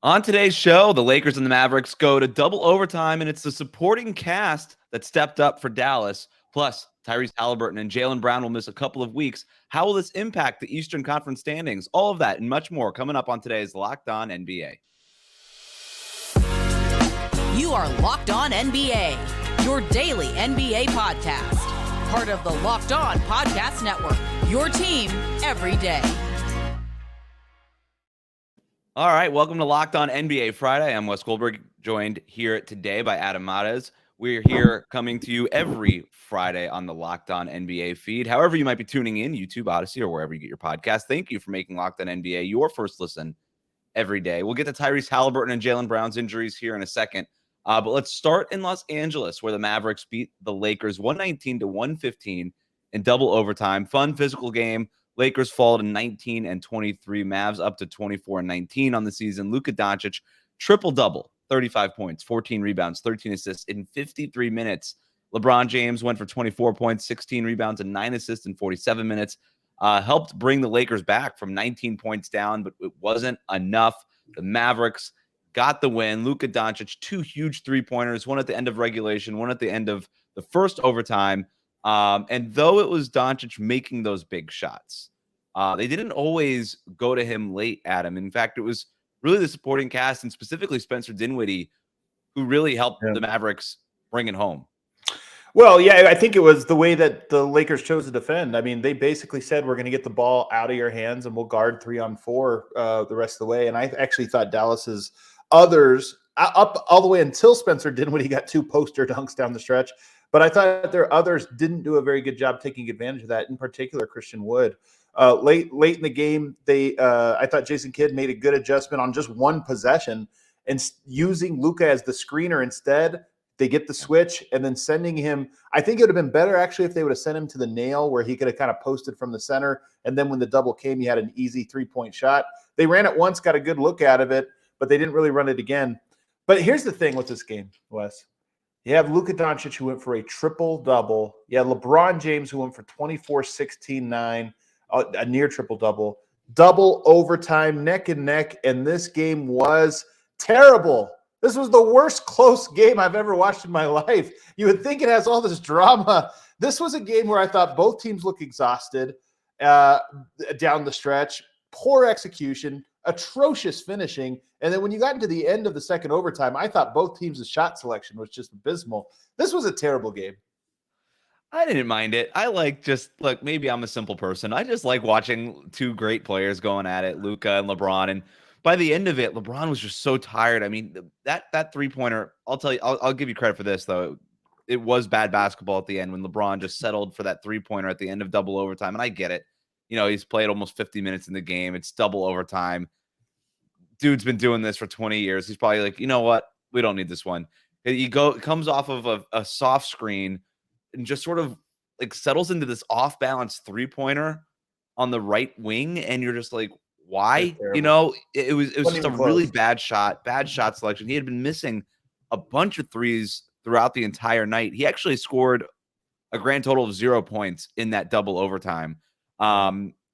On today's show, the Lakers and the Mavericks go to double overtime, and it's the supporting cast that stepped up for Dallas. Plus, Tyrese Haliburton and Jaylen Brown will miss a couple of weeks. How will this impact the Eastern Conference standings? All of that and much more coming up on today's Locked On NBA. You are Locked On NBA, your daily NBA podcast. Part of the Locked On Podcast Network, your team every day. All right, welcome to Locked On NBA Friday. I'm Wes Goldberg, joined here today by Adam Mares. We're here coming to you every Friday on the Locked On NBA feed. However you might be tuning in, YouTube, Odyssey, or wherever you get your podcast, thank you for making Locked On NBA your first listen every day. We'll get to Tyrese Haliburton and Jaylen Brown's injuries here in a second. But let's start in Los Angeles, where the Mavericks beat the Lakers 119-115 in double overtime. Fun, physical game. Lakers fall to 19-23. Mavs up to 24-19 on the season. Luka Doncic, triple-double, 35 points, 14 rebounds, 13 assists in 53 minutes. LeBron James went for 24 points, 16 rebounds, and 9 assists in 47 minutes. Helped bring the Lakers back from 19 points down, but it wasn't enough. The Mavericks got the win. Luka Doncic, 2 huge three-pointers, one at the end of regulation, one at the end of the first overtime. And though it was Doncic making those big shots, they didn't always go to him late, Adam. In fact, it was really the supporting cast and specifically Spencer Dinwiddie who really helped the Mavericks bring it home. Well, yeah, I think it was the way that the Lakers chose to defend. I mean, they basically said, we're going to get the ball out of your hands and we'll guard 3-on-4 the rest of the way. And I actually thought Dallas's others, up all the way until Spencer Dinwiddie got 2 poster dunks down the stretch, but I thought their others didn't do a very good job taking advantage of that, in particular Christian Wood. Late in the game, I thought Jason Kidd made a good adjustment on just one possession and using Luka as the screener instead. They get the switch and then sending him. I think it would have been better actually if they would have sent him to the nail where he could have kind of posted from the center. And then when the double came, he had an easy 3-point shot. They ran it once, got a good look out of it, but they didn't really run it again. But here's the thing with this game, Wes. You have Luka Doncic who went for a triple-double. You have LeBron James who went for 24, 16, 9, a near triple-double. Double overtime, neck and neck, and this game was terrible. This was the worst close game I've ever watched in my life. You would think it has all this drama. This was a game where I thought both teams looked exhausted down the stretch. Poor execution, atrocious finishing. And then when you got into the end of the second overtime, I thought both teams' shot selection was just abysmal. This was a terrible game. I didn't mind it. I look, maybe I'm a simple person. I just like watching 2 great players going at it, Luka and LeBron. And by the end of it, LeBron was just so tired. I mean, that three-pointer, I'll tell you, I'll give you credit for this, though. It was bad basketball at the end when LeBron just settled for that three-pointer at the end of double overtime. And I get it. You know, he's played almost 50 minutes in the game. It's double overtime. Dude's been doing this for 20 years. He's probably like, you know what? We don't need this one. Comes off of a soft screen and just sort of like settles into this off-balance three-pointer on the right wing. And you're just like, why? You know, it was just a really bad shot selection. He had been missing a bunch of threes throughout the entire night. He actually scored a grand total of 0 points in that double overtime.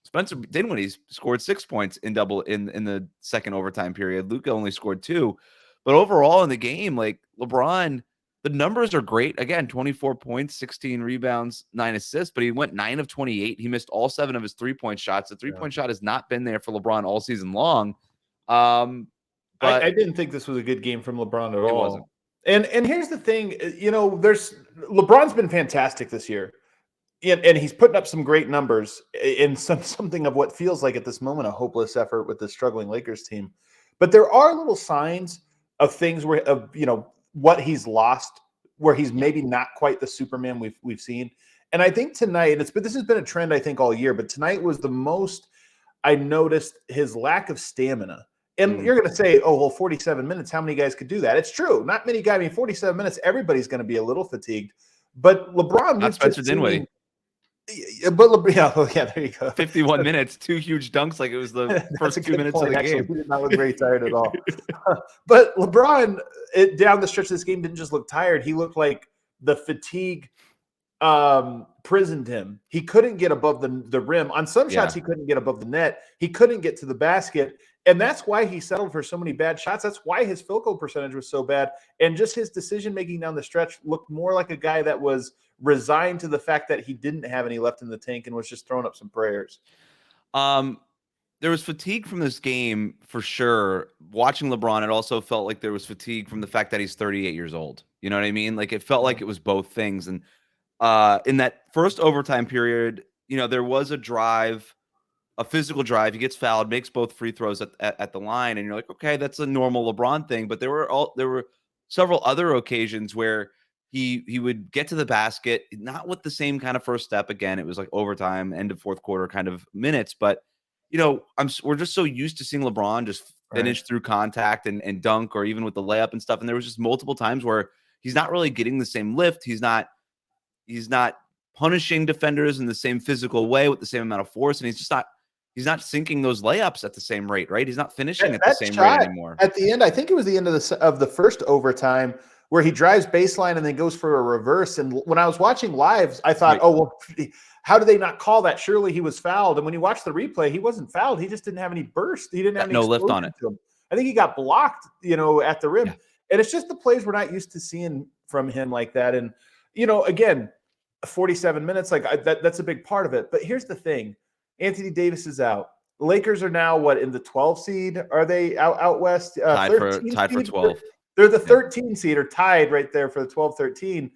Spencer Dinwiddie scored 6 points in the second overtime period. Luka only scored 2. But overall in the game, like LeBron, the numbers are great. Again, 24 points, 16 rebounds, 9 assists, but he went 9 of 28. He missed all 7 of his 3-point shots. The 3-point shot has not been there for LeBron all season long. But I didn't think this was a good game from LeBron at all. Wasn't. And here's the thing, you know, LeBron's been fantastic this year. And he's putting up some great numbers in something of what feels like at this moment a hopeless effort with the struggling Lakers team. But there are little signs of things what he's lost, where he's maybe not quite the Superman we've seen. And I think tonight, this has been a trend I think all year, but tonight was the most I noticed his lack of stamina. And you're going to say, oh, well, 47 minutes, how many guys could do that? It's true. Not many guys. I mean, 47 minutes, everybody's going to be a little fatigued. But LeBron, not Spencer Dinwiddie. But there you go. 51 minutes, 2 huge dunks, like it was the first 2 minutes of the game. He did not look very tired at all. But LeBron, down the stretch of this game, didn't just look tired. He looked like the fatigue prisoned him. He couldn't get above the rim. On some shots, he couldn't get above the net. He couldn't get to the basket. And that's why he settled for so many bad shots. That's why his field goal percentage was so bad. And just his decision-making down the stretch looked more like a guy that was resigned to the fact that he didn't have any left in the tank and was just throwing up some prayers. There was fatigue from this game for sure. Watching LeBron, it also felt like there was fatigue from the fact that he's 38 years old. You know what I mean? Like it felt like it was both things. And in that first overtime period, there was a physical drive. He gets fouled, makes both free throws at the line, and you're like, okay, that's a normal LeBron thing. But there were several other occasions where he would get to the basket, not with the same kind of first step. Again, it was like overtime, end of fourth quarter kind of minutes. But we're just so used to seeing LeBron just finish through contact and dunk, or even with the layup and stuff. And there was just multiple times where he's not really getting the same lift. He's not punishing defenders in the same physical way with the same amount of force, and he's not sinking those layups at the same rate, right? He's not finishing at the same rate anymore. At the end, I think it was the end of the first overtime where he drives baseline and then goes for a reverse. And when I was watching live, I thought, oh, well, how do they not call that? Surely he was fouled. And when you watch the replay, he wasn't fouled. He just didn't have any burst. He didn't have any lift on it. I think he got blocked, at the rim. Yeah. And it's just the plays we're not used to seeing from him like that. And, again, 47 minutes, that's a big part of it. But here's the thing. Anthony Davis is out. The Lakers are now in the 12 seed? Are they out west? Tied for 12. They're the 13 seed, or tied right there for the 12-13.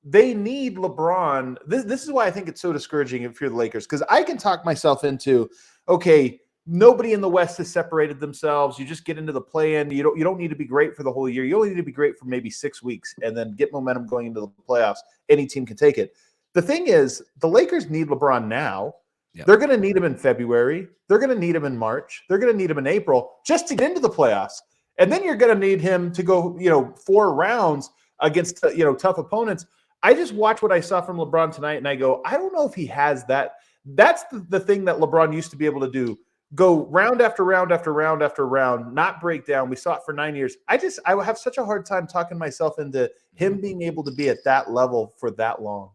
They need LeBron. This is why I think it's so discouraging if you're the Lakers, because I can talk myself into, okay, nobody in the West has separated themselves. You just get into the play-in. You don't need to be great for the whole year. You only need to be great for maybe 6 weeks and then get momentum going into the playoffs. Any team can take it. The thing is, the Lakers need LeBron now. Yep. They're going to need him in February. They're going to need him in March. They're going to need him in April just to get into the playoffs. And then you're going to need him to go, 4 rounds against, tough opponents. I just watched what I saw from LeBron tonight, and I go, I don't know if he has that. That's the thing that LeBron used to be able to do. Go round after round after round after round, not break down. We saw it for 9 years. I have such a hard time talking myself into him being able to be at that level for that long.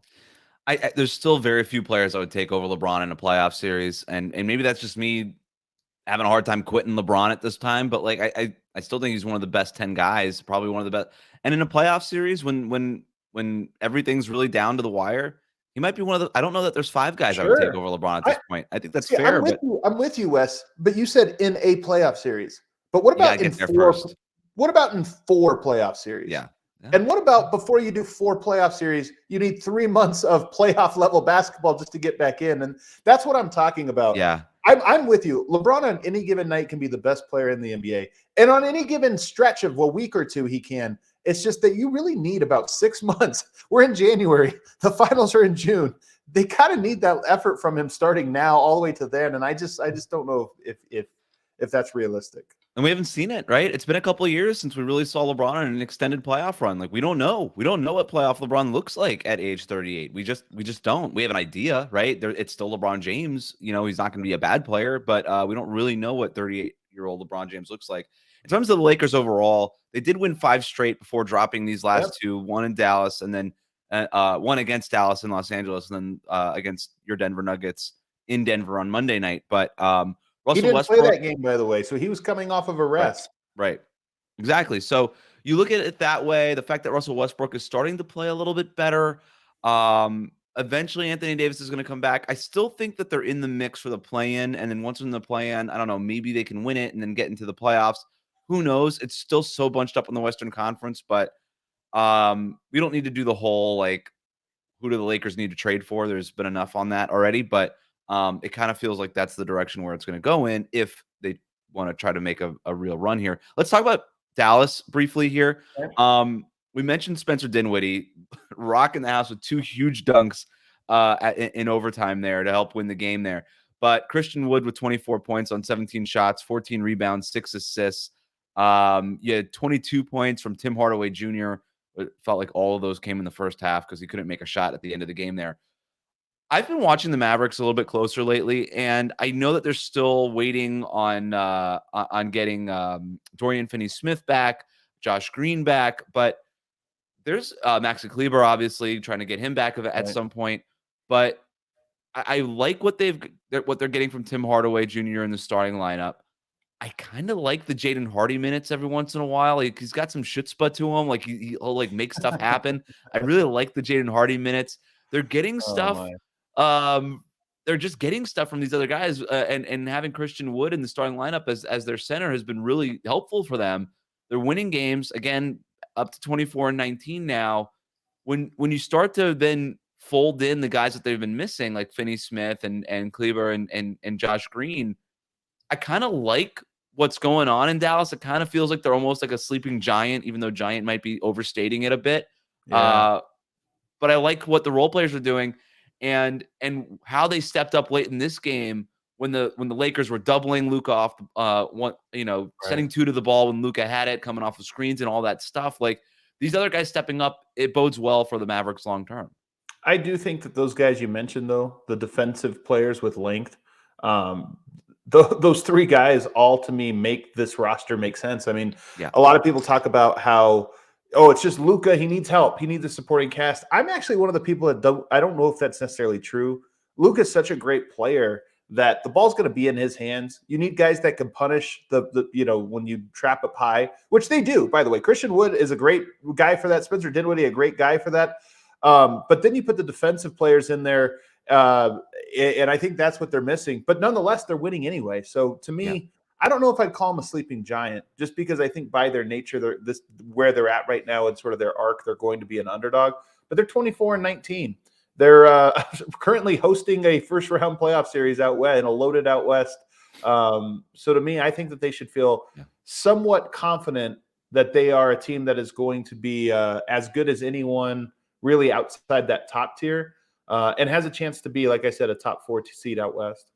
There's still very few players I would take over LeBron in a playoff series, and maybe that's just me having a hard time quitting LeBron at this time. But I still think he's one of the best 10 guys, probably one of the best. And in a playoff series, when everything's really down to the wire, he might be one of the. I don't know that there's 5 guys I would take over LeBron at this point. I think that's fair. I'm with you, Wes. But you said in a playoff series. But what about in 4? What about in 4 playoff series? Yeah. And what about before you do 4 playoff series, you need 3 months of playoff level basketball just to get back in. And that's what I'm talking about. Yeah. I'm with you. LeBron on any given night can be the best player in the NBA. And on any given stretch of a week or two, he can. It's just that you really need about 6 months. We're in January. The finals are in June. They kind of need that effort from him starting now all the way to then. And I just don't know if that's realistic. And we haven't seen it, right? It's been a couple of years since we really saw LeBron on an extended playoff run. Like we don't know. We don't know what playoff LeBron looks like at age 38. We just don't. We have an idea, right? It's still LeBron James. He's not going to be a bad player, but we don't really know what 38-year-old LeBron James looks like. In terms of the Lakers overall, they did win 5 straight before dropping these last 2, one in Dallas and then one against Dallas and Los Angeles, and then against your Denver Nuggets in Denver on Monday night. But Russell he didn't Westbrook, play that game, by the way, so he was coming off of a rest. Right. Exactly. So you look at it that way, the fact that Russell Westbrook is starting to play a little bit better. Eventually, Anthony Davis is going to come back. I still think that they're in the mix for the play-in, and then once in the play-in, I don't know, maybe they can win it and then get into the playoffs. Who knows? It's still so bunched up in the Western Conference, but we don't need to do the whole, who do the Lakers need to trade for? There's been enough on that already, but it kind of feels like that's the direction where it's going to go in if they want to try to make a real run here. Let's talk about Dallas briefly here. We mentioned Spencer Dinwiddie rocking the house with 2 huge dunks in overtime there to help win the game there. But Christian Wood with 24 points on 17 shots, 14 rebounds, 6 assists. You had 22 points from Tim Hardaway Jr. It felt like all of those came in the first half because he couldn't make a shot at the end of the game there. I've been watching the Mavericks a little bit closer lately, and I know that they're still waiting on getting Dorian Finney-Smith back, Josh Green back, but there's Maxi Kleber obviously trying to get him back at some point. But I like what they're getting from Tim Hardaway Jr. in the starting lineup. I kind of like the Jaden Hardy minutes every once in a while. He's got some chutzpah to him. Like he'll like make stuff happen. I really like the Jaden Hardy minutes. They're getting Oh stuff. my. They're just getting stuff from these other guys, and having Christian Wood in the starting lineup as their center has been really helpful for them. They're winning games again, up to 24-19 now. When you start to then fold in the guys that they've been missing, like Finney Smith and Kleber and Josh Green, I kind of like what's going on in Dallas. It kind of feels like they're almost like a sleeping giant, even though giant might be overstating it a bit. Yeah. But I like what the role players are doing and how they stepped up late in this game when the Lakers were doubling Luka off sending two to the ball when Luka had it, coming off the screens and all that stuff. Like these other guys stepping up, it bodes well for the Mavericks long term. I do think that those guys you mentioned, though, the defensive players with length, those three guys all to me make this roster make sense. I mean, a lot of people talk about how, it's just Luka. He needs help. He needs a supporting cast. I'm actually one of the people that I don't know if that's necessarily true. Luka's such a great player that the ball's going to be in his hands. You need guys that can punish the when you trap up high, which they do, by the way. Christian Wood is a great guy for that. Spencer Dinwiddie, a great guy for that. But then you put the defensive players in there, and I think that's what they're missing. But nonetheless, they're winning anyway. So to me, I don't know if I'd call them a sleeping giant, just because I think by their nature, where they're at right now and sort of their arc, they're going to be an underdog. But they're 24-19. They're currently hosting a first-round playoff series out west, in a loaded out west. So to me, I think that they should feel somewhat confident that they are a team that is going to be as good as anyone really outside that top tier, and has a chance to be, like I said, a top 4 seed out west.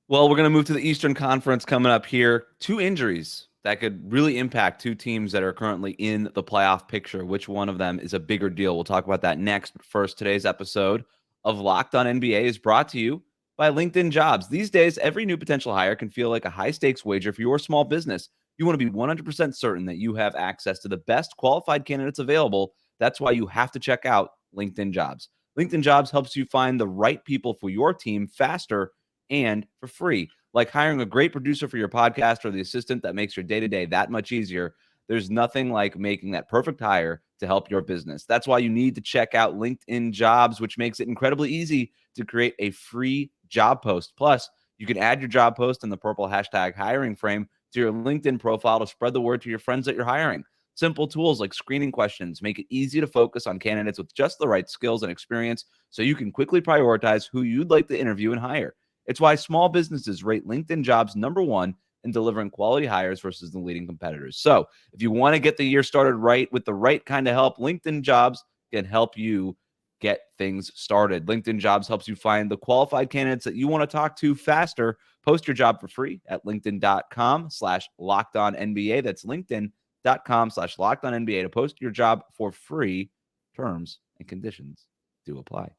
Well, we're going to move to the Eastern Conference coming up here. 2 injuries that could really impact 2 teams that are currently in the playoff picture. Which one of them is a bigger deal? We'll talk about that next. But first, today's episode of Locked On NBA is brought to you by LinkedIn Jobs. These days, every new potential hire can feel like a high-stakes wager for your small business. You want to be 100% certain that you have access to the best qualified candidates available. That's why you have to check out LinkedIn Jobs. LinkedIn Jobs helps you find the right people for your team faster and for free. Like hiring a great producer for your podcast or the assistant that makes your day-to-day that much easier. There's nothing like making that perfect hire to help your business. That's why you need to check out LinkedIn Jobs, which makes it incredibly easy to create a free job post. Plus, you can add your job post in the purple hashtag hiring frame to your LinkedIn profile to spread the word to your friends that you're hiring. Simple tools like screening questions make it easy to focus on candidates with just the right skills and experience so you can quickly prioritize who you'd like to interview and hire. It's why small businesses rate LinkedIn Jobs #1 in delivering quality hires versus the leading competitors. So if you want to get the year started right with the right kind of help, LinkedIn Jobs can help you get things started. LinkedIn Jobs helps you find the qualified candidates that you want to talk to faster. Post your job for free at linkedin.com/LockedOnNBA. That's linkedin.com/LockedOnNBA to post your job for free. Terms and conditions do apply.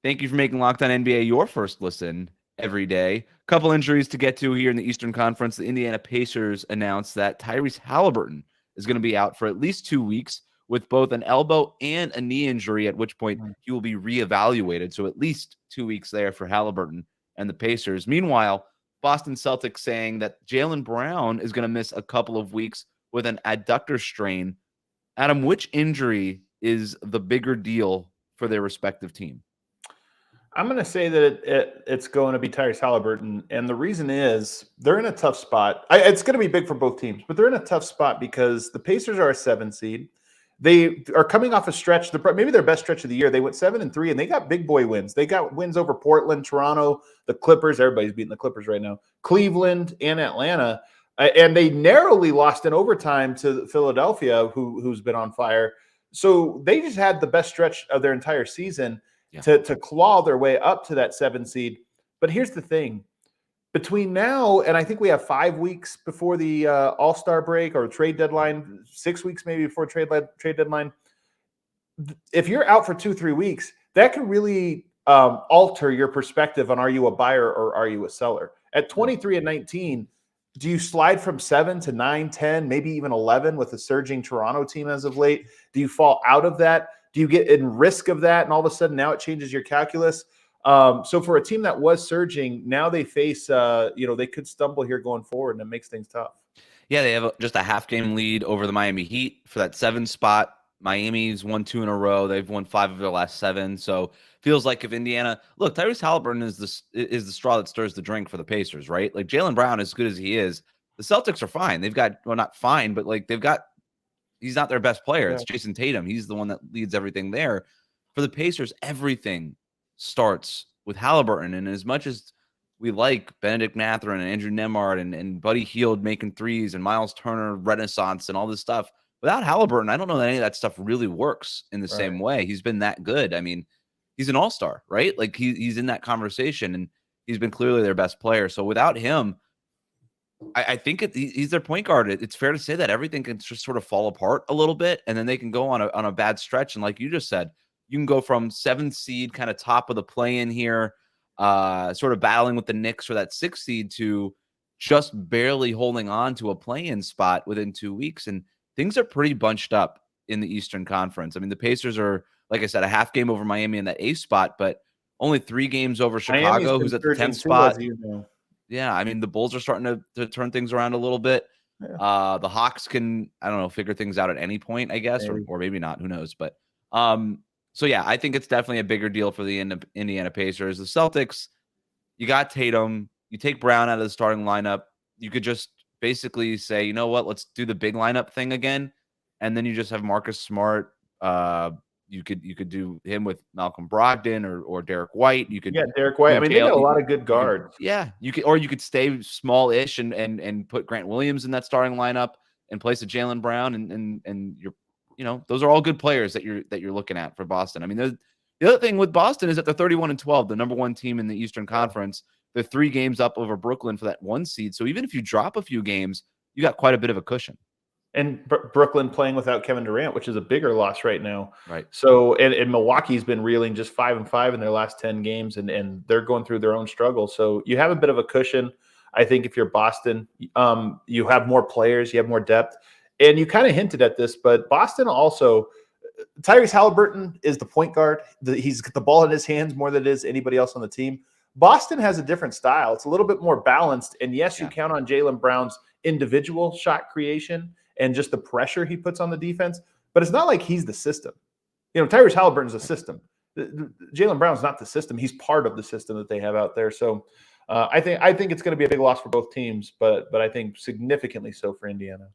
Thank you for making Locked On NBA your first listen every day. Couple injuries to get to here in the Eastern Conference. The Indiana Pacers announced that Tyrese Haliburton is going to be out for at least 2 weeks with both an elbow and a knee injury, at which point he will be reevaluated. So at least 2 weeks there for Haliburton and the Pacers. Meanwhile, Boston Celtics saying that Jaylen Brown is going to miss a couple of weeks with an adductor strain. Adam, which injury is the bigger deal for their respective team? I'm going to say that it's going to be Tyrese Haliburton, and the reason is they're in a tough spot. It's going to be big for both teams, but they're in a tough spot because the Pacers are a 7 seed. They are coming off a stretch, maybe their best stretch of the year. They went 7-3, and they got big boy wins. They got wins over Portland, Toronto, the Clippers. Everybody's beating the Clippers right now. Cleveland and Atlanta, and they narrowly lost in overtime to Philadelphia, who's been on fire. So they just had the best stretch of their entire season to claw their way up to that 7 seed. But here's the thing. Between now and I think we have 5 weeks before the All-Star break or trade deadline, 6 weeks maybe before trade deadline, if you're out for 2-3 weeks, that can really alter your perspective on are you a buyer or are you a seller. At 23-19, do you slide from 7 to 9, 10, maybe even 11 with a surging Toronto team as of late? Do you fall out of that? Do you get in risk of that? And all of a sudden now it changes your calculus? So for a team that was surging, now they face, they could stumble here going forward, and it makes things tough. Yeah, they have just a half game lead over the Miami Heat for that 7 spot. Miami's won 2 in a row. They've won 5 of their last 7. So feels like if Indiana, look, Tyrese Haliburton is the straw that stirs the drink for the Pacers, right? Like Jaylen Brown, as good as he is, the Celtics are fine. They've got, well, not fine, but like he's not their best player. It's Jason Tatum. He's the one that leads everything there. For the Pacers, everything starts with Haliburton. And as much as we like Benedict Mathurin and Andrew Nembhard and Buddy Hield making threes and Miles Turner Renaissance and all this stuff, without Haliburton, I don't know that any of that stuff really works in the same way. He's been that good. I mean, he's an all-star, right? Like he's in that conversation, and he's been clearly their best player. So without him, I think he's their point guard. It's fair to say that everything can just sort of fall apart a little bit, and then they can go on a bad stretch. And like you just said, you can go from 7th seed, kind of top of the play-in here, sort of battling with the Knicks for that 6th seed, to just barely holding on to a play-in spot within 2 weeks. And things are pretty bunched up in the Eastern Conference. I mean, the Pacers are, like I said, a half game over Miami in that 8th spot, but only 3 games over Chicago, who's at the 10th spot. Yeah, I mean, the Bulls are starting to turn things around a little bit. Yeah. The Hawks can, I don't know, figure things out at any point, I guess, or maybe not. Who knows? But so, yeah, I think it's definitely a bigger deal for the Indiana Pacers. The Celtics, you got Tatum. You take Brown out of the starting lineup. You could just basically say, you know what, let's do the big lineup thing again. And then you just have Marcus Smart. You could do him with Malcolm Brogdon or Derek White. You could Derek White. I mean, they got a lot of good guards. You could stay small-ish and put Grant Williams in that starting lineup in place of Jaylen Brown, and you're, those are all good players that you're looking at for Boston. I mean, the other thing with Boston is that they're 31-12, the number 1 team in the Eastern Conference. They're 3 games up over Brooklyn for that 1 seed. So even if you drop a few games, you got quite a bit of a cushion. And Brooklyn playing without Kevin Durant, which is a bigger loss right now. Right. So, and Milwaukee's been reeling just 5-5 in their last 10 games, and they're going through their own struggle. So you have a bit of a cushion. I think if you're Boston, you have more players, you have more depth. And you kind of hinted at this, but Boston also, Tyrese Haliburton is the point guard. He's got the ball in his hands more than it is anybody else on the team. Boston has a different style. It's a little bit more balanced. And yes, you count on Jaylen Brown's individual shot creation and just the pressure he puts on the defense, but it's not like he's the system. Tyrese Haliburton's a system. Jaylen Brown's not the system. He's part of the system that they have out there. So I think it's going to be a big loss for both teams, but I think significantly so for Indiana.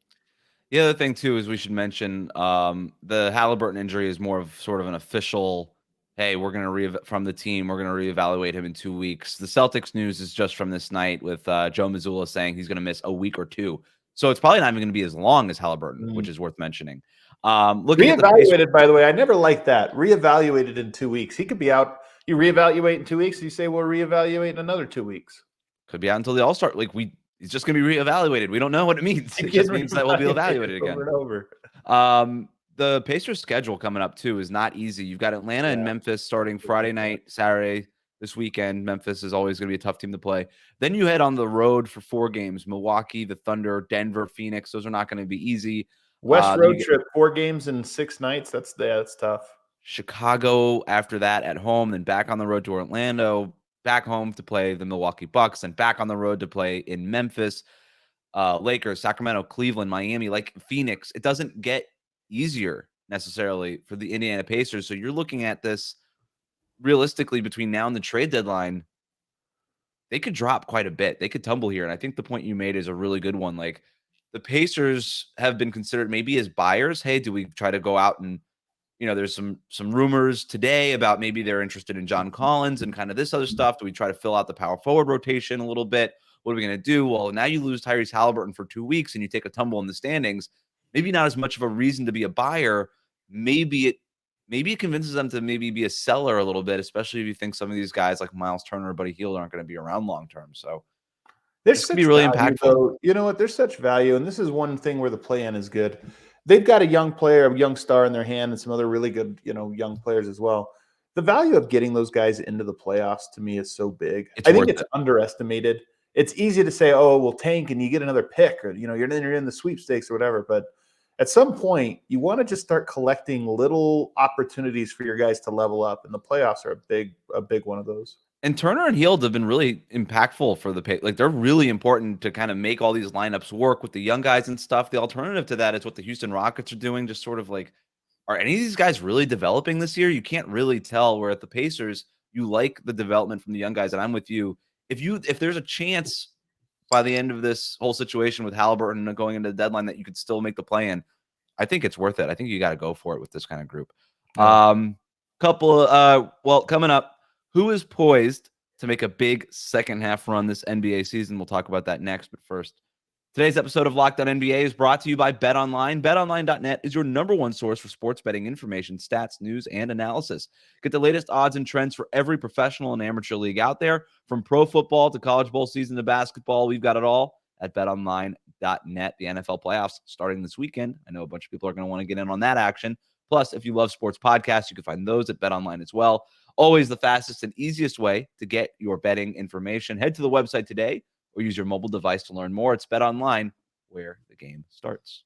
The other thing too is we should mention the Haliburton injury is more of sort of an official, hey, we're going to from the team, we're going to reevaluate him in 2 weeks. The Celtics news is just from this night with Joe Mazzulla saying he's going to miss a week or 2. So it's probably not even going to be as long as Haliburton, which is worth mentioning. Reevaluated, by the way, I never liked that. Reevaluated in 2 weeks. He could be out. You reevaluate in 2 weeks, and you say, we'll reevaluate in another 2 weeks. Could be out until the All-Star. He's just going to be reevaluated. We don't know what it means. It just means that we'll be evaluated again. Over and over. The Pacers' schedule coming up, too, is not easy. You've got Atlanta and Memphis starting Friday night, Saturday. This weekend, Memphis is always going to be a tough team to play. Then you head on the road for 4 games. Milwaukee, the Thunder, Denver, Phoenix. Those are not going to be easy. West road trip, 4 games in 6 nights. That's tough. Chicago after that at home, then back on the road to Orlando, back home to play the Milwaukee Bucks, and back on the road to play in Memphis, Lakers, Sacramento, Cleveland, Miami, like Phoenix. It doesn't get easier necessarily for the Indiana Pacers. So you're looking at this realistically between now and the trade deadline. They could drop quite a bit. They could tumble here. And I think the point you made is a really good one. Like the Pacers have been considered maybe as buyers. Hey, do we try to go out and, there's some rumors today about maybe they're interested in John Collins and kind of this other stuff. Do we try to fill out the power forward rotation a little bit? What are we going to do? Well, now you lose Tyrese Haliburton for 2 weeks and you take a tumble in the standings. Maybe not as much of a reason to be a buyer. Maybe it convinces them to maybe be a seller a little bit, especially if you think some of these guys like Miles Turner or Buddy Hield aren't going to be around long term. So this could be really impactful. Though. You know what? There's such value, and this is one thing where the play-in is good. They've got a young player, a young star in their hand, and some other really good, young players as well. The value of getting those guys into the playoffs to me is so big. I think it's underestimated. It's easy to say, "Oh, we'll tank and you get another pick," or you're in the sweepstakes or whatever. But at some point you want to just start collecting little opportunities for your guys to level up, and the playoffs are a big one of those. And Turner and Hield have been really impactful for the like they're really important to kind of make all these lineups work with the young guys and stuff. The alternative to that is what the Houston Rockets are doing, just sort of like, are any of these guys really developing this year? You can't really tell. Where at the Pacers, you like the development from the young guys, and I'm with you. If there's a chance by the end of this whole situation with Haliburton going into the deadline that you could still make the play-in, I think it's worth it. I think you got to go for it with this kind of group. Yeah. Coming up, who is poised to make a big second half run this NBA season? We'll talk about that next. But first, today's episode of Locked On NBA is brought to you by BetOnline. BetOnline.net is your number one source for sports betting information, stats, news, and analysis. Get the latest odds and trends for every professional and amateur league out there. From pro football to college bowl season to basketball, we've got it all at BetOnline.net. The NFL playoffs starting this weekend. I know a bunch of people are going to want to get in on that action. Plus, if you love sports podcasts, you can find those at BetOnline as well. Always the fastest and easiest way to get your betting information. Head to the website today or use your mobile device to learn more. It's BetOnline, where the game starts.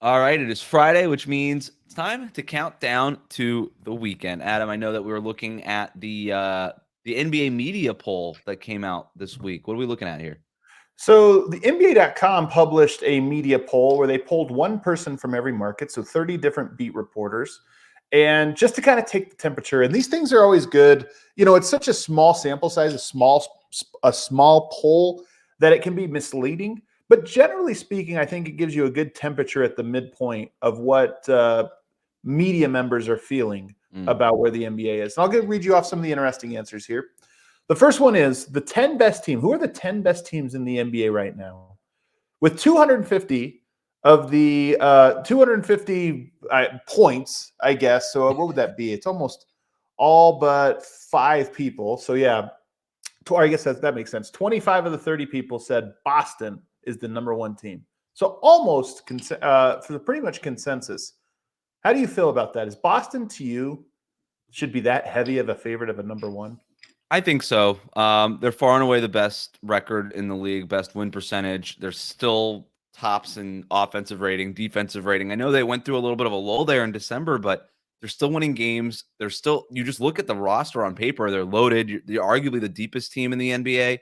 All right, it is Friday, which means it's time to count down to the weekend. Adam, I know that we were looking at the NBA media poll that came out this week. What are we looking at here? So the NBA.com published a media poll where they polled one person from every market, so 30 different beat reporters, and just to kind of take the temperature. And these things are always good. You know, it's such a small sample size, a small poll, that it can be misleading. But generally speaking, I think it gives you a good temperature at the midpoint of what media members are feeling about where the NBA is. And I'll read you off some of the interesting answers here. The first one is the 10 best team. Who are the 10 best teams in the NBA right now? With 250 of the 250 points, I guess. So what would that be? It's almost all but 5 people. So yeah, I guess that makes sense. 25 of the 30 people said Boston is the number one team. So almost for pretty much consensus. How do you feel about that? Is Boston to you should be that heavy of a favorite of a number one? I think so. They're far and away the best record in the league, best win percentage. They're still tops in offensive rating, defensive rating. I know they went through a little bit of a lull there in December, but they're still winning games. They're still, you just look at the roster on paper, they're loaded. They're arguably the deepest team in the NBA.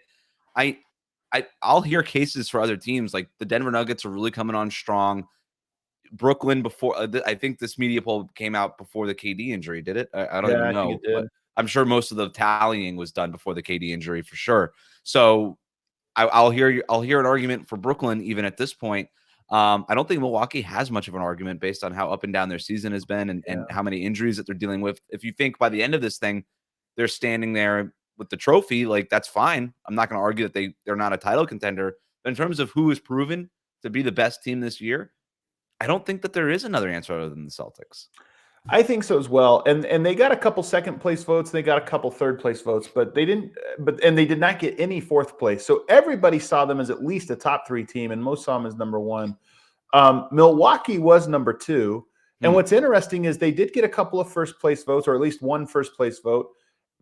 I'll hear cases for other teams. Like the Denver Nuggets are really coming on strong. Brooklyn before, I think this media poll came out before the KD injury, did it? I don't even know. But I'm sure most of the tallying was done before the KD injury for sure. So I'll hear an argument for Brooklyn even at this point. I don't think Milwaukee has much of an argument based on how up and down their season has been and how many injuries that they're dealing with. If you think by the end of this thing, they're standing there with the trophy, like that's fine. I'm not going to argue that they're not a title contender. But in terms of who is proven to be the best team this year, I don't think that there is another answer other than the Celtics. I think so as well. And they got a couple second place votes. They got a couple third place votes, but they did not get any fourth place. So everybody saw them as at least a top 3 team, and most saw them as number 1. Milwaukee was number 2. And what's interesting is they did get a couple of first place votes, or at least one first place vote,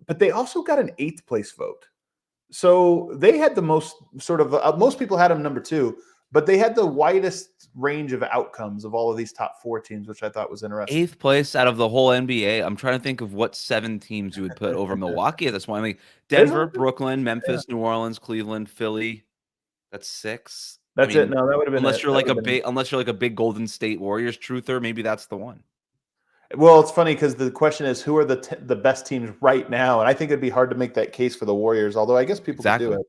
but they also got an 8th place vote. So they had the most most people had them number 2. But they had the widest range of outcomes of all of these top 4 teams, which I thought was interesting. 8th place out of the whole NBA. I'm trying to think of what 7 teams you would put over Milwaukee at this point. I mean, Denver, Brooklyn, Memphis, New Orleans, Cleveland, Philly. That's 6. That's it. No, that would have been unless you're like a big Golden State Warriors truther. Maybe that's the one. Well, it's funny because the question is who are the best teams right now, and I think it'd be hard to make that case for the Warriors. Although I guess people can do it.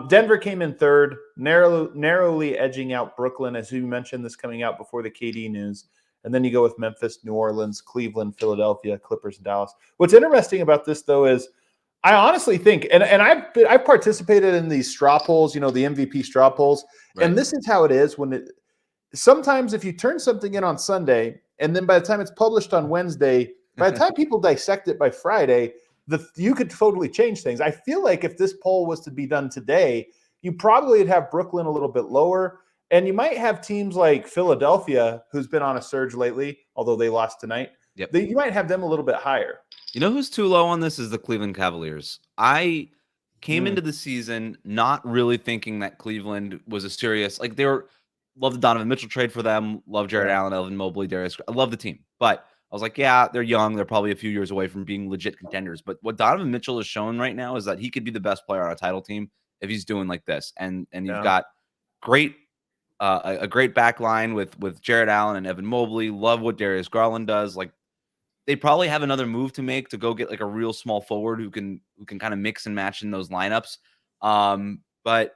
Denver came in 3rd, narrowly edging out Brooklyn, as you mentioned, this coming out before the KD news. And then you go with Memphis, New Orleans, Cleveland, Philadelphia, Clippers, and Dallas. What's interesting about this, though, is I honestly think, and I've participated in these straw polls, the MVP straw polls, right. And this is how it is sometimes if you turn something in on Sunday, and then by the time it's published on Wednesday, by the time people dissect it by Friday, you could totally change things. I feel like if this poll was to be done today, you probably would have Brooklyn a little bit lower, and you might have teams like Philadelphia, who's been on a surge lately, although they lost tonight. Yep. You might have them a little bit higher. You know who's too low on this is the Cleveland Cavaliers. I came into the season not really thinking that Cleveland was a serious, like love the Donovan Mitchell trade for them, love Jared Allen, Evan Mobley, Darius. I love the team, but I was like, yeah, they're young. They're probably a few years away from being legit contenders. But what Donovan Mitchell has shown right now is that he could be the best player on a title team if he's doing like this. And you've got great a great back line with Jared Allen and Evan Mobley. Love what Darius Garland does. Like, they probably have another move to make to go get like a real small forward who can kind of mix and match in those lineups. But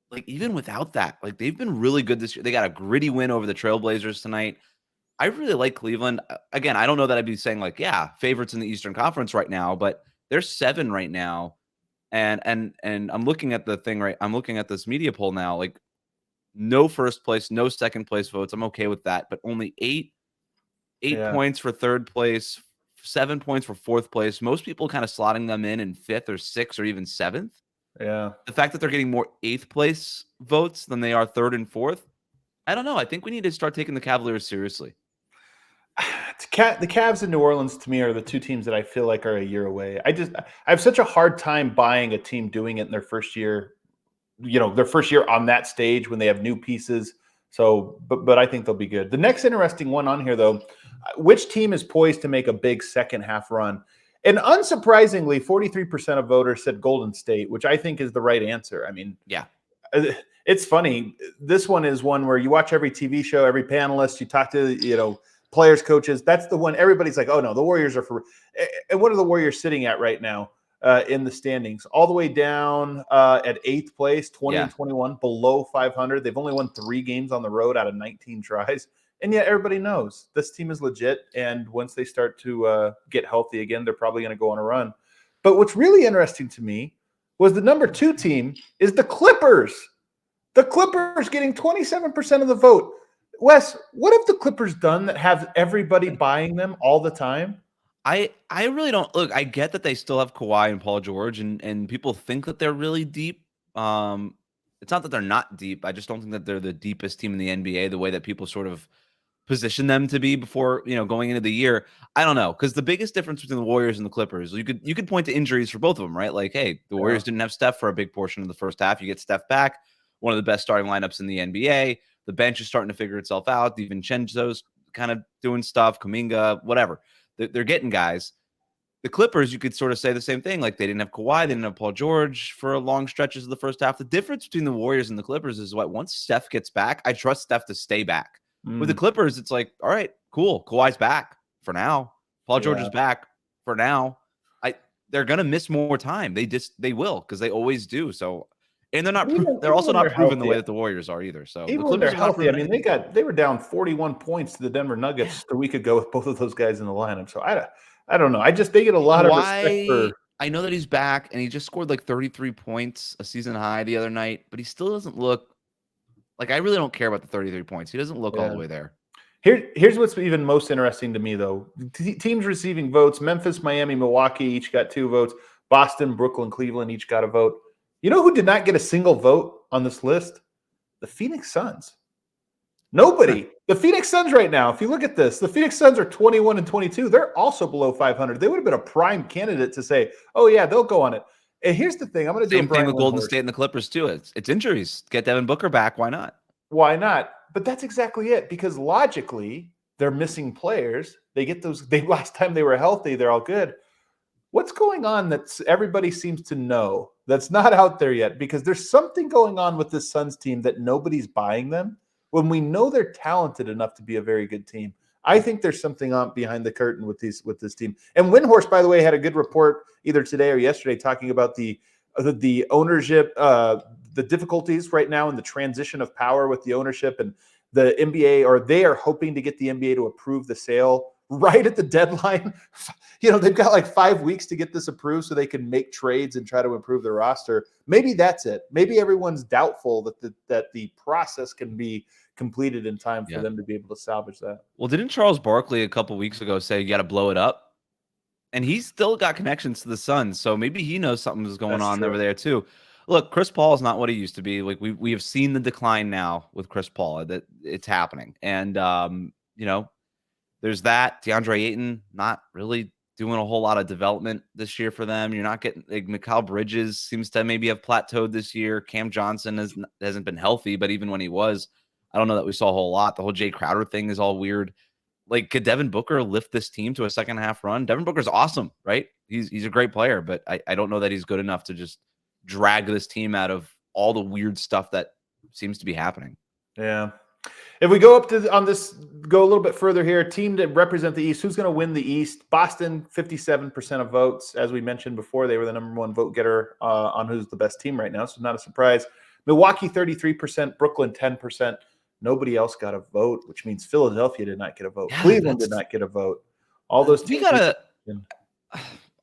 like, even without that, like, they've been really good this year. They got a gritty win over the Trailblazers tonight. I really like Cleveland. Again, I don't know that I'd be saying like, yeah, favorites in the Eastern Conference right now, but they're 7 right now. And I'm looking at the thing, right? I'm looking at this media poll now, like, no first place, no second place votes. I'm okay with that, but only 8 points for third place, 7 points for fourth place. Most people kind of slotting them in 5th or 6th or even 7th. Yeah. The fact that they're getting more 8th place votes than they are 3rd and 4th, I don't know. I think we need to start taking the Cavaliers seriously. The Cavs in New Orleans, to me, are the two teams that I feel like are a year away. I have such a hard time buying a team doing it in their first year, their first year on that stage when they have new pieces. So, but I think they'll be good. The next interesting one on here, though, which team is poised to make a big second half run? And unsurprisingly, 43% of voters said Golden State, which I think is the right answer. I mean, yeah, it's funny. This one is one where you watch every TV show, every panelist, you talk to, players, coaches. That's the one everybody's like, oh no, the Warriors are for. And what are the Warriors sitting at right now in the standings? All the way down at 8th place, 20 and 21, below 500. They've only won 3 games on the road out of 19 tries. And yet everybody knows this team is legit. And once they start to get healthy again, they're probably going to go on a run. But what's really interesting to me was the number 2 team is the Clippers. The Clippers getting 27% of the vote. Wes, what have the Clippers done that have everybody buying them all the time? I really don't. Look, I get that they still have Kawhi and Paul George, and people think that they're really deep. It's not that they're not deep. I just don't think that they're the deepest team in the NBA the way that people sort of position them to be before, going into the year. I don't know, because the biggest difference between the Warriors and the Clippers, you could point to injuries for both of them, right? Like, hey, the Warriors didn't have Steph for a big portion of the first half. You get Steph back, one of the best starting lineups in the NBA. The bench is starting to figure itself out. DiVincenzo's kind of doing stuff. Kuminga, whatever. They're getting guys. The Clippers, you could sort of say the same thing. Like, they didn't have Kawhi. They didn't have Paul George for long stretches of the first half. The difference between the Warriors and the Clippers is what, once Steph gets back, I trust Steph to stay back. With the Clippers, it's like, all right, cool. Kawhi's back for now. Paul George is back for now. They're going to miss more time. They will, because they always do. So, and they're also not proven the way that the Warriors are either. So even when they're healthy, I mean, they were down 41 points to the Denver Nuggets a week ago with both of those guys in the lineup. So I don't know. They get a lot of respect for. I know that he's back, and he just scored like 33 points, a season high the other night, but he still doesn't look like. I really don't care about the 33 points. He doesn't look all the way there. Here's what's even most interesting to me, though. Teams receiving votes: Memphis, Miami, Milwaukee each got 2 votes. Boston, Brooklyn, Cleveland each got a vote. You know who did not get a single vote on this list? The Phoenix Suns. Nobody. The Phoenix Suns right now, if you look at this, the Phoenix Suns are 21 and 22. They're also below 500. They would have been a prime candidate to say, oh, yeah, they'll go on it. And here's the thing. I'm going to do same thing with Golden State and the Clippers, too. It's injuries. Get Devin Booker back. Why not? Why not? But that's exactly it, because logically, they're missing players. They get those. Last time they were healthy, they're all good. What's going on that everybody seems to know that's not out there yet? Because there's something going on with this Suns team that nobody's buying them when we know they're talented enough to be a very good team. I think there's something on behind the curtain with this team. And Windhorst, by the way, had a good report either today or yesterday talking about the ownership, the difficulties right now in the transition of power with the ownership, and the NBA, or they are hoping to get the NBA to approve the sale right at the deadline. They've got like 5 weeks to get this approved so they can make trades and try to improve their roster. Maybe that's it. Maybe everyone's doubtful that the process can be completed in time for them to be able to salvage that. Well, didn't Charles Barkley a couple weeks ago say you got to blow it up? And he's still got connections to the Suns, so maybe he knows something's going on over there too. Look, Chris Paul is not what he used to be. Like, we have seen the decline now with Chris Paul. That it's happening, and there's that. DeAndre Ayton, not really doing a whole lot of development this year for them. You're not getting like Mikal Bridges seems to maybe have plateaued this year. Cam Johnson hasn't been healthy, but even when he was, I don't know that we saw a whole lot. The whole Jay Crowder thing is all weird. Like, could Devin Booker lift this team to a second half run? Devin Booker's awesome, right? He's a great player, but I don't know that he's good enough to just drag this team out of all the weird stuff that seems to be happening. Yeah. If we go go a little bit further here, team to represent the East, who's going to win the East? Boston, 57% of votes. As we mentioned before, they were the number one vote getter on who's the best team right now, so not a surprise. Milwaukee, 33%, Brooklyn, 10%. Nobody else got a vote, which means Philadelphia did not get a vote. Yeah, Cleveland did not get a vote. All those teams.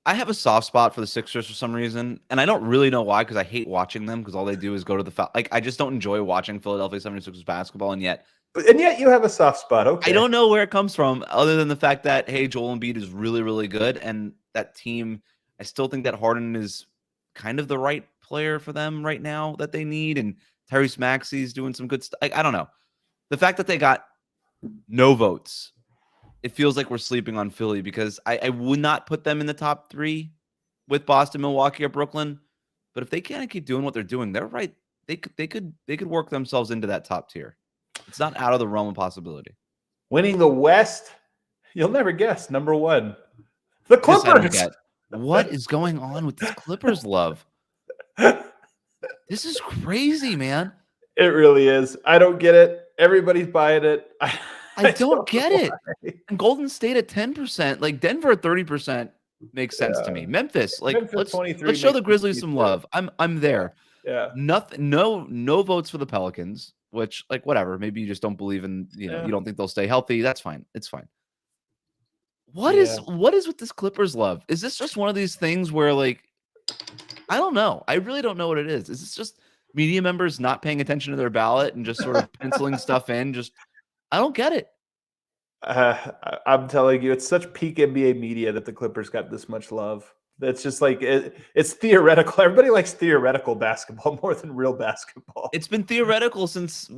I have a soft spot for the Sixers for some reason, and I don't really know why, because I hate watching them, because all they do is go to the foul. Like, I just don't enjoy watching Philadelphia 76ers basketball, and yet you have a soft spot. Okay. I don't know where it comes from, other than the fact that, hey, Joel Embiid is really, really good, and that team, I still think that Harden is kind of the right player for them right now that they need, and Tyrese Maxey's doing some good stuff. I don't know. The fact that they got no votes, it feels like we're sleeping on Philly, because I would not put them in the top 3 with Boston, Milwaukee, or Brooklyn. But if they can't keep doing what they're doing, they're right. They could work themselves into that top tier. It's not out of the realm of possibility. Winning the West, you'll never guess. Number 1, the Clippers. What is going on with this Clippers love? This is crazy, man. It really is. I don't get it. Everybody's buying it. I don't get it. And Golden State at 10%, like Denver at 30% makes sense to me. Memphis, like let's show the Grizzlies some love. I'm there. Yeah. Nothing. No votes for the Pelicans, which, like, whatever. Maybe you just don't believe in, you don't think they'll stay healthy. That's fine. It's fine. What is with this Clippers love? Is this just one of these things where, like, I don't know. I really don't know what it is. Is this just media members not paying attention to their ballot and just sort of penciling stuff in? I don't get it. I'm telling you, it's such peak NBA media that the Clippers got this much love. That's just like it's theoretical. Everybody likes theoretical basketball more than real basketball. It's been theoretical since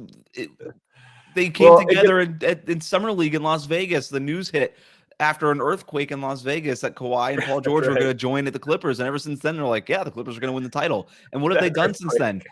they came together in Summer League in Las Vegas. The news hit after an earthquake in Las Vegas that Kawhi and Paul George were going to join at the Clippers. And ever since then, they're like, yeah, the Clippers are going to win the title. And what have they done since then?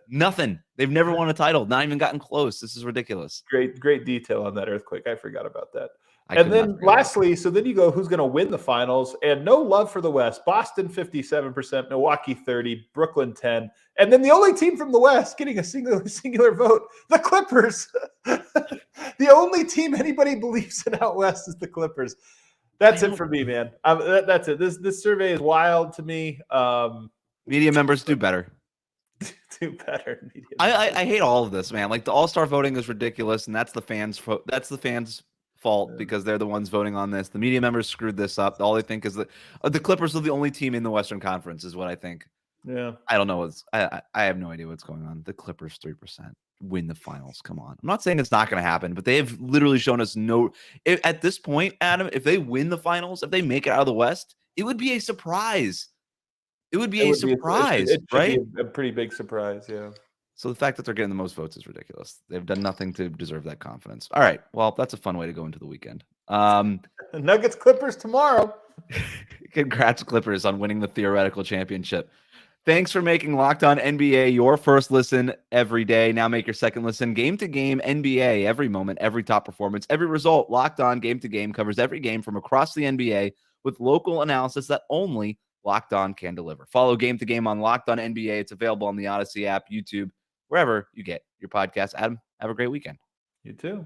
Nothing. They've never won a title. Not even gotten close. This is ridiculous. Great detail on that earthquake. I forgot about that. And then lastly, so then you go, who's going to win the finals? And no love for the West. Boston, 57%, Milwaukee, 30%, Brooklyn, 10%. And then the only team from the West getting a singular vote, the Clippers. The only team anybody believes in out West is the Clippers. That's it for me, man. That's it. This survey is wild to me. Media members do better. Do better. I hate all of this, man. Like, the All-Star voting is ridiculous, and that's the fans' fault because they're the ones voting on this. The media members screwed this up. All they think is that the Clippers are the only team in the Western Conference, is what I think. Yeah. I don't know. I have no idea what's going on. The Clippers 3% win the finals. Come on. I'm not saying it's not going to happen, but they have literally shown us at this point, Adam, if they win the finals, if they make it out of the West, it would be a surprise. It would be a surprise, right? Be a pretty big surprise, yeah. So the fact that they're getting the most votes is ridiculous. They've done nothing to deserve that confidence. All right. Well, that's a fun way to go into the weekend. Nuggets Clippers tomorrow. Congrats, Clippers, on winning the theoretical championship. Thanks for making Locked On NBA your first listen every day. Now make your second listen. Game to game NBA, every moment, every top performance, every result. Locked On Game to Game covers every game from across the NBA with local analysis that only Locked On can deliver. Follow Game to Game on Locked On NBA. It's available on the Odyssey app, YouTube, wherever you get your podcast. Adam, have a great weekend. You too.